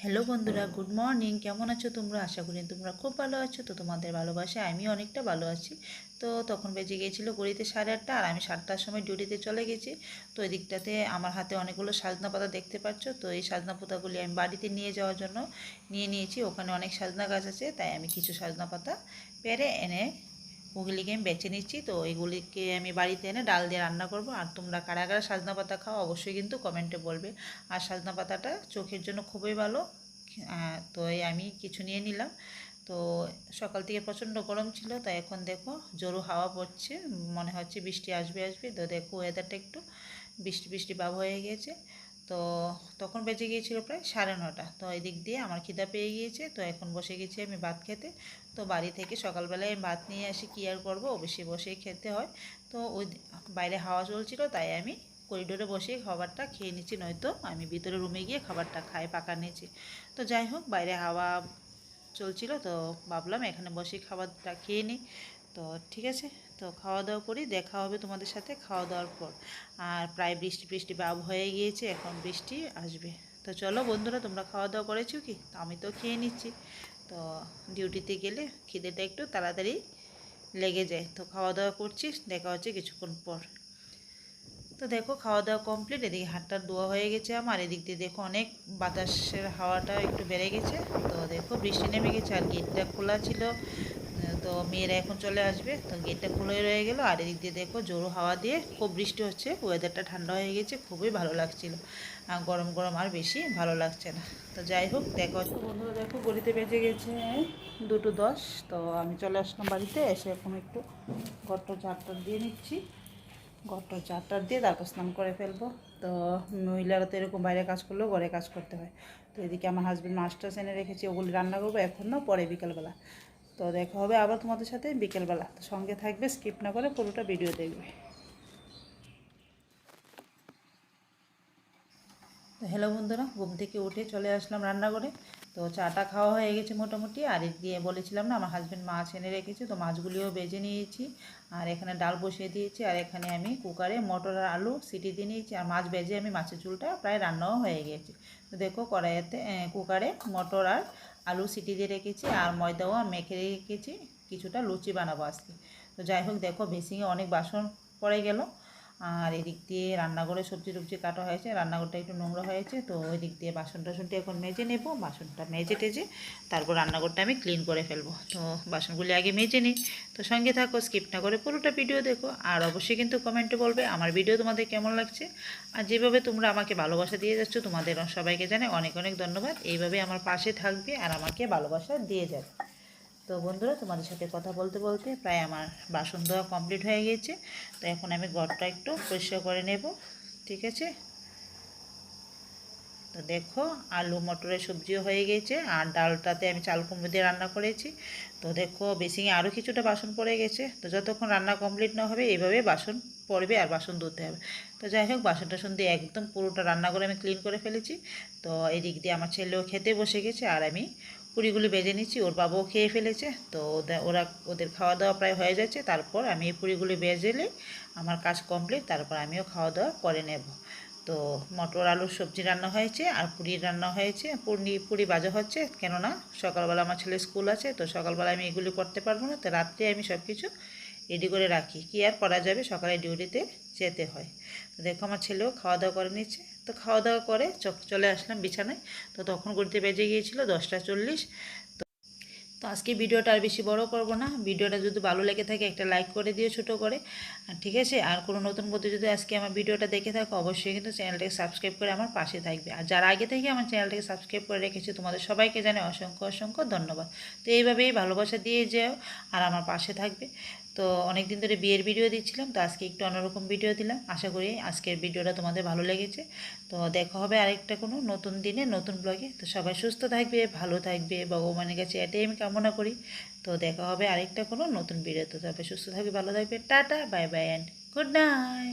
Hello বন্ধুরা, good morning. কেমন আছো তোমরা? আশা করি তোমরা খুব ভালো আছো। তো তোমাদের ভালোবাসায় আমি অনেকটা ভালো আছি। তো তখন বেজে গিয়েছিলো ঘড়িতে 8:30 আর আমি 7টার সময় ডিউটিতে চলে গেছি। তো এই দিকটাতে আমার হাতে অনেকগুলো সাজনা পাতা দেখতে পাচ্ছ। তো এই সাজনা পাতাগুলি আমি বাড়িতে নিয়ে যাওয়ার জন্য নিয়ে নিয়েছি। ওখানে অনেক সাজনা গাছ আছে, তাই আমি কিছু সাজনা পাতা পেরে এনে ওগুলিকে আমি বেছে নিচ্ছি। তো এইগুলিকে আমি বাড়িতে এনে ডাল দিয়ে রান্না করব। আর তোমরা কারা কারা সাজনা পাতা খাও অবশ্যই কিন্তু কমেন্টে বলবে। আর সাজনা পাতাটা চোখের জন্য খুবই ভালো। তো এই আমি কিছু নিয়ে নিলাম। তো সকাল থেকে প্রচণ্ড গরম ছিল, তাই এখন দেখো জোরো হাওয়া পড়ছে, মনে হচ্ছে বৃষ্টি আসবে আসবে। তো দেখো ওয়েদারটা একটু বৃষ্টি বৃষ্টি ভাব হয়ে গিয়েছে। তো তখন বেজে গিয়েছিল প্রায় 9:30। তো এই দিক দিয়ে আমার খিদা পেয়ে গিয়েছে, তো এখন বসে গেছি আমি ভাত খেতে। তো বাড়ি থেকে সকালবেলায় ভাত নিয়ে আসি, কী আর করবো, অবশ্যই বসেই খেতে হয়। তো ওই বাইরে হাওয়া চলছিল, তাই আমি করিডোরে বসে খাবারটা খেয়ে নিচ্ছি, নয়তো আমি ভিতরে রুমে গিয়ে খাবারটা খাই পাকা নিচ্ছি। তো যাই হোক, বাইরে হাওয়া চলছিল, তো ভাবলাম এখানে বসে খাবারটা খেয়ে নিই। তো ঠিক আছে, তো খাওয়া দাওয়া করি, দেখা হবে তোমাদের সাথে খাওয়া দাওয়ার পর। আর প্রায় বৃষ্টি বৃষ্টি ভাব হয়ে গিয়েছে, এখন বৃষ্টি আসবে। তো চলো বন্ধুরা, তোমরা খাওয়া দাওয়া করেছো কি? তো আমি তো খেয়ে নিচ্ছি। তো ডিউটিতে গেলে খিদেটা একটু তাড়াতাড়ি লেগে যায়। তো খাওয়া দাওয়া করছি, দেখা হচ্ছে কিছুক্ষণ পর। তো দেখো খাওয়া দাওয়া কমপ্লিট, এদিকে হাতটা ধোয়া হয়ে গেছে আমার। এদিক দিয়ে দেখো অনেক বাতাসের হাওয়াটা একটু বেড়ে গেছে। তো দেখো বৃষ্টি নেমে গেছে, আর গেটটা খোলা ছিল। তো মেয়েরা এখন চলে আসবে, তো গেটটা খুলে রয়ে গেল। আর এদিক দিয়ে দেখো জোরো হাওয়া দিয়ে খুব বৃষ্টি হচ্ছে, ওয়েদারটা ঠান্ডা হয়ে গেছে, খুবই ভালো লাগছিল। গরম গরম আর বেশি ভালো লাগছে না। তো যাই হোক, দেখো বন্ধুরা, দেখো গড়িতে বেজে গেছে 2:10। তো আমি চলে আসলাম বাড়িতে, এসে এখন একটু ঘরটা ঝাড়টা দিয়ে নিচ্ছি। ঘরটা চারটা দিয়ে তারপর স্নান করে ফেলবো। তো মহিলারা তো এরকম বাইরে কাজ করলেও ঘরে কাজ করতে হয়। তো এদিকে আমার হাজব্যান্ড মাছটা এনে রেখেছি, ওগুলি রান্না করবো এখন না, পরে বিকেলবেলা। তো দেখা হবে আবার তোমাদের সাথে বিকেলবেলা। তো সঙ্গে থাকবে, স্কিপ না করে পুরোটা ভিডিও দেখবে। তো হ্যালো বন্ধুরা, ঘুম থেকে উঠে চলে আসলাম রান্নাঘরে। তো চাটা খাওয়া হয়ে গেছে মোটামুটি। আর এদিক দিয়ে বলেছিলাম না, আমার হাজব্যান্ড মাছ এনে রেখেছে, তো মাছগুলিও বেজে নিয়েছি। আর এখানে ডাল বসিয়ে দিয়েছি, আর এখানে আমি কুকারে মটর আর আলু সিটি দিয়ে নিয়েছি। আর মাছ বেজে আমি মাছের ঝোলটা প্রায় রান্নাও হয়ে গেছে। তো দেখো কড়াইতে কুকারে মটর আর আলু সিটি দিয়ে রেখেছি, আর ময়দাও মেখে রেখেছি, কিছুটা লুচি বানাবো আজকে। তো যাই হোক, দেখো বেসিংয়ে অনেক বাসন পড়ে গেল। আর এদিক দিয়ে রান্নাঘরে সবজি টবজি কাটা হয়েছে, রান্নাঘরটা একটু নোংরা হয়েছে। তো ওই দিক দিয়ে বাসন টাসনটি এখন মেজে নেব, বাসনটা মেজে টেজে তারপর রান্নাঘরটা আমি ক্লিন করে ফেলবো। তো বাসনগুলি আগে মেজে নিই। তো সঙ্গে থাকো, স্কিপ না করে পুরোটা ভিডিও দেখো। আর অবশ্যই কিন্তু কমেন্টে বলবে আমার ভিডিও তোমাদের কেমন লাগছে। আর যেভাবে তোমরা আমাকে ভালোবাসা দিয়ে যাচ্ছ, তোমাদের সবাইকে জানাই অনেক অনেক ধন্যবাদ। এইভাবে আমার পাশে থাকবে আর আমাকে ভালোবাসা দিয়ে যাবে। তো বন্ধুরা, তোমাদের সাথে কথা বলতে বলতে প্রায় আমার বাসন ধোয়া কমপ্লিট হয়ে গিয়েছে। তো এখন আমি ঘরটা একটু পরিষ্কার করে নেব, ঠিক আছে। তো দেখো আলু মটরের সবজিও হয়ে গেছে, আর ডালটাতে আমি চাল কুমড়ো দিয়ে রান্না করেছি। তো দেখো বেসিংয়ে আরও কিছুটা বাসন পড়ে গেছে। তো যতক্ষণ রান্না কমপ্লিট না হবে এইভাবে বাসন পড়বে আর বাসন ধুতে হবে। তো যাই হোক, বাসন টাসন দিয়ে একদম পুরোটা রান্না করে আমি ক্লিন করে ফেলেছি। তো এদিক দিয়ে আমার ছেলেও খেতে বসে গেছে, আর আমি পুরিগুলি বেজে নিচ্ছি, ওর বাবাও খেয়ে ফেলেছে। তো ওদের খাওয়া দাওয়া প্রায় হয়ে যাচ্ছে, তারপর আমি এই পুরিগুলি বেজেলে আমার কাজ কমপ্লিট, তারপর আমিও খাওয়া দাওয়া করে নেব। তো মটর আলুর সবজি রান্না হয়েছে, আর পুরি রান্না হয়েছে, পুরি ভাজা হচ্ছে। কেননা সকালবেলা আমার ছেলে স্কুল আছে, তো সকালবেলা আমি এগুলি করতে পারবো না। তো রাত্রে আমি সব কিছু রেডি করে রাখি, কী আর করা যাবে, সকালে ডিউটিতে যেতে হয়। তো দেখো আমার ছেলেও খাওয়া দাওয়া করে নিচ্ছে। তো খাওয়া দাওয়া করে চলে আসলাম বিছানায়। তো তখন ঘুরতে বেজে গিয়েছিল 10টা 40। তো আজকে ভিডিওটা আর বেশি বড় করব না। ভিডিওটা যদি ভালো লেগে থাকে একটা লাইক করে দিও ছোটো করে, ঠিক আছে। আর কোনো নতুন বন্ধু যদি আজকে আমার ভিডিওটা দেখে থাকো, অবশ্যই কিন্তু চ্যানেলটাকে সাবস্ক্রাইব করে আমার পাশে থাকবে। আর যারা আগে থেকে আমার চ্যানেলটাকে সাবস্ক্রাইব করে রেখেছে, তোমাদের সবাইকে জানাই অসংখ্য অসংখ্য ধন্যবাদ। তো এইভাবেই ভালোবাসা দিয়ে যাও আর আমার পাশে থাকবে। তো অনেক দিন ধরে বিয়ের ভিডিও দিচ্ছিলাম, তো আজকে একটু অন্যরকম ভিডিও দিলাম। আশা করি আজকের ভিডিওটা তোমাদের ভালো লেগেছে। তো দেখা হবে আরেকটা কোনো নতুন দিনে নতুন ব্লগে। তো সবাই সুস্থ থাকবে, ভালো থাকবে, ভগবানের কাছে এটাই আমি কামনা করি। তো দেখা হবে আরেকটা কোনো নতুন ভিডিও। তো তবে সুস্থ থাকবে, ভালো থাকবে, tata, bye bye and good night.